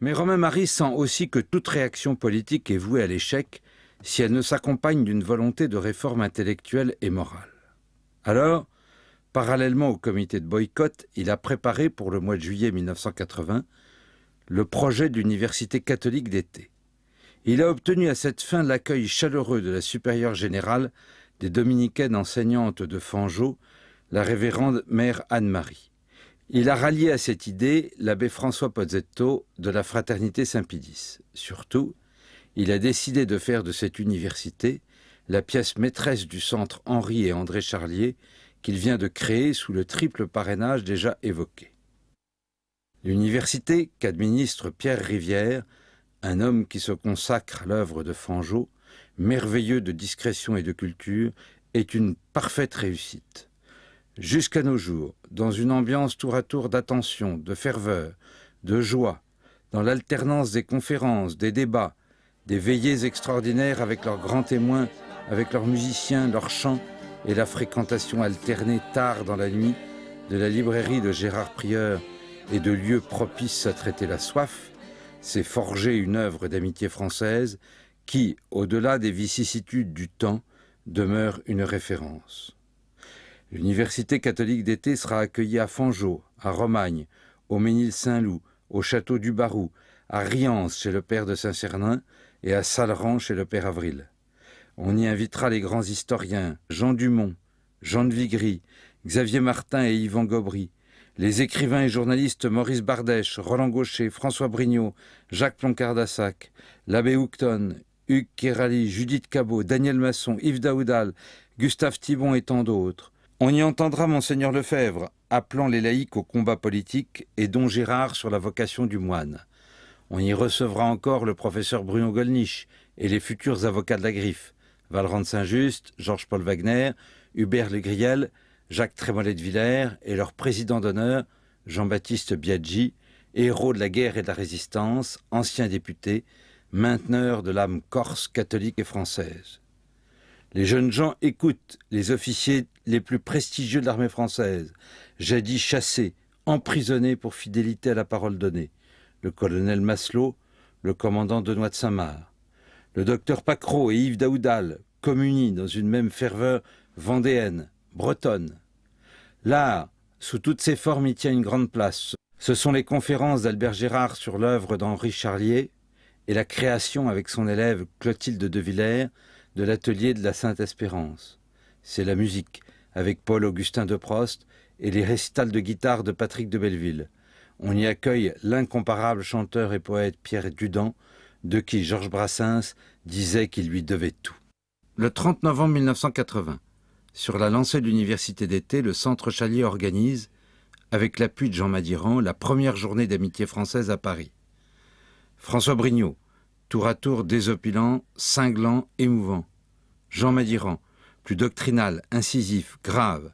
Mais Romain Marie sent aussi que toute réaction politique est vouée à l'échec si elle ne s'accompagne d'une volonté de réforme intellectuelle et morale. Alors, parallèlement au comité de boycott, il a préparé pour le mois de juillet 1980 le projet de l'université catholique d'été. Il a obtenu à cette fin l'accueil chaleureux de la supérieure générale des dominicaines enseignantes de Fanjeaux, la révérende mère Anne-Marie. Il a rallié à cette idée l'abbé François Pozzetto de la fraternité Saint-Pédis. Surtout, il a décidé de faire de cette université la pièce maîtresse du centre Henri et André Charlier qu'il vient de créer sous le triple parrainage déjà évoqué. L'université qu'administre Pierre Rivière, un homme qui se consacre à l'œuvre de Fanjeaux, merveilleux de discrétion et de culture, est une parfaite réussite. Jusqu'à nos jours, dans une ambiance tour à tour d'attention, de ferveur, de joie, dans l'alternance des conférences, des débats, des veillées extraordinaires avec leurs grands témoins, avec leurs musiciens, leurs chants et la fréquentation alternée tard dans la nuit de la librairie de Gérard Prieur et de lieux propices à traiter la soif, s'est forgée une œuvre d'amitié française qui, au-delà des vicissitudes du temps, demeure une référence. L'université catholique d'été sera accueillie à Fanjeaux, à Romagne, au Ménil-Saint-Loup, au château du Barou, à Riance chez le père de Saint-Cernin et à Salleran chez le père Avril. On y invitera les grands historiens Jean Dumont, Jean de Vigry, Xavier Martin et Yvan Gobry, les écrivains et journalistes Maurice Bardèche, Roland Gaucher, François Brignot, Jacques Ploncart-Dassac, l'abbé Houcton, Hugues Kérali, Judith Cabot, Daniel Masson, Yves Daoudal, Gustave Thibon et tant d'autres. On y entendra Monseigneur Lefebvre, appelant les laïcs au combat politique, et Don Gérard sur la vocation du moine. On y recevra encore le professeur Bruno Gollnisch et les futurs avocats de la griffe, Vallerand de Saint-Just, Georges-Paul Wagner, Hubert Le Griel, Jacques Trémollet de Villers et leur président d'honneur, Jean-Baptiste Biaggi, héros de la guerre et de la résistance, ancien député, mainteneur de l'âme corse, catholique et française. Les jeunes gens écoutent les officiers les plus prestigieux de l'armée française, jadis chassés, emprisonnés pour fidélité à la parole donnée. Le colonel Masselot, le commandant Denoy de Saint-Marc. Le docteur Pacreau et Yves Daoudal communient dans une même ferveur vendéenne, bretonne. L'art, sous toutes ses formes, y tient une grande place. Ce sont les conférences d'Albert Gérard sur l'œuvre d'Henri Charlier et la création avec son élève Clotilde de Villers de l'atelier de la Sainte-Espérance. C'est la musique, avec Paul-Augustin de Prost et les récitals de guitare de Patrick de Belleville. On y accueille l'incomparable chanteur et poète Pierre Dudant, de qui Georges Brassens disait qu'il lui devait tout. Le 30 novembre 1980, sur la lancée de l'université d'été, le Centre Charlier organise, avec l'appui de Jean Madiran, la première journée d'amitié française à Paris. François Brignot, tour à tour désopilant, cinglant, émouvant. Jean Madiran, plus doctrinal, incisif, grave.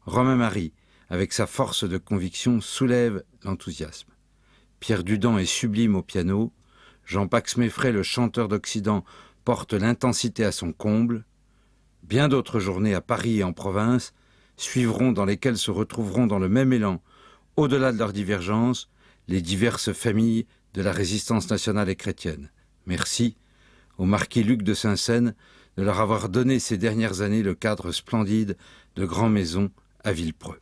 Romain Marie, avec sa force de conviction, soulève l'enthousiasme. Pierre Dudant est sublime au piano. Jean-Pax Meffray, le chanteur d'Occident, porte l'intensité à son comble. Bien d'autres journées à Paris et en province suivront, dans lesquelles se retrouveront dans le même élan, au-delà de leurs divergences, les diverses familles de la résistance nationale et chrétienne. Merci au marquis Luc de Saint-Seine de leur avoir donné ces dernières années le cadre splendide de Grand Maison à Villepreux.